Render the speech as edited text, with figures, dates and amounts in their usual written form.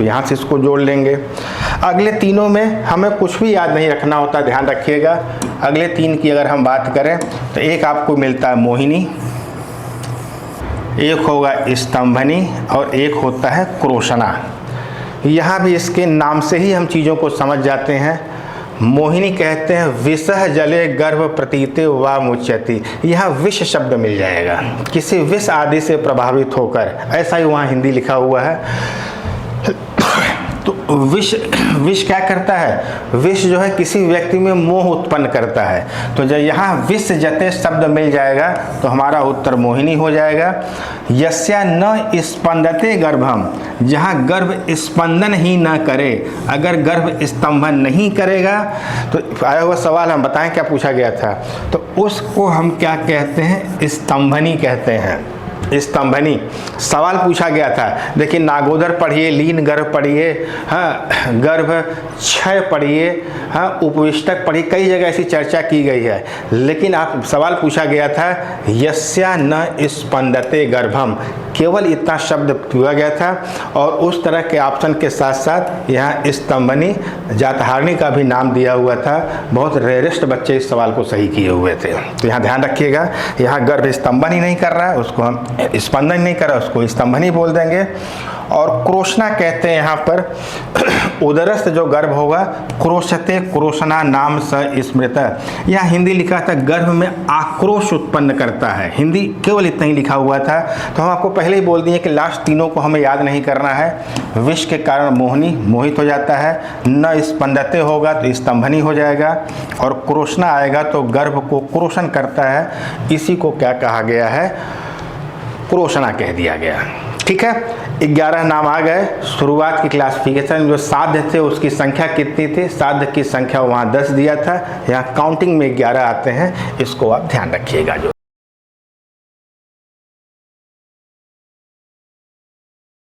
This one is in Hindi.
तो यहाँ से इसको जोड़ लेंगे। अगले तीनों में हमें कुछ भी याद नहीं रखना होता, ध्यान रखिएगा। अगले तीन की अगर हम बात करें तो एक आपको मिलता है मोहिनी, एक होगा स्तंभनी और एक होता है क्रोशना। यहाँ भी इसके नाम से ही हम चीज़ों को समझ जाते हैं। मोहिनी कहते हैं विषह जले गर्भ प्रतीते वा मुच्यति। यहाँ विष शब्द मिल जाएगा, किसी विष आदि से प्रभावित होकर, ऐसा ही वहाँ हिंदी लिखा हुआ है। तो विष क्या करता है? विष जो है किसी व्यक्ति में मोह उत्पन्न करता है। तो जब यहाँ विष जते शब्द मिल जाएगा तो हमारा उत्तर मोहिनी हो जाएगा। यस्या न स्पंदते गर्भम, जहाँ गर्भ स्पंदन ही न करे, अगर गर्भ स्तंभन नहीं करेगा तो आया हुआ सवाल हम बताएं क्या पूछा गया था, तो उसको हम क्या कहते हैं? स्तंभनी कहते हैं। स्तंभनी सवाल पूछा गया था। देखिए नागोदर पढ़िए, लीन गर्भ पढ़िए, हाँ गर्भ क्षय पढ़िए, हाँ उपविष्टक पढ़िए, कई जगह ऐसी चर्चा की गई है। लेकिन आप सवाल पूछा गया था यस्या न स्पंदते गर्भम, केवल इतना शब्द पूछा गया था। और उस तरह के ऑप्शन के साथ साथ यहाँ स्तंभनी जातहारणी का भी नाम दिया हुआ था। बहुत रेयरेस्ट बच्चे इस सवाल को सही किए हुए थे। तो यहाँ ध्यान रखिएगा, यहाँ गर्भ स्तंभन ही नहीं कर रहा है, उसको हम स्पंदन नहीं कर रहा, उसको स्तंभनी बोल देंगे। और क्रोशना कहते हैं यहाँ पर उदरस्थ जो गर्भ होगा, क्रोशते क्रोशना नाम स स्मृत। यहाँ हिंदी लिखा था गर्भ में आक्रोश उत्पन्न करता है, हिंदी केवल इतना ही लिखा हुआ था। तो हम आपको पहले ही बोल दिए कि लास्ट तीनों को हमें याद नहीं करना है। विष के कारण मोहिनी मोहित हो जाता है, न स्पंदते होगा तो स्तंभनी हो जाएगा, और क्रोशना आएगा तो गर्भ को क्रोशन करता है। इसी को क्या कहा गया है? क्रोशना कह दिया गया। ठीक है, 11 नाम आ गए। शुरुआत की क्लासिफिकेशन जो साध्य थे उसकी संख्या कितनी थी? साध्य की संख्या वहाँ 10 दिया था, यहाँ काउंटिंग में 11 आते हैं। इसको आप ध्यान रखिएगा। जो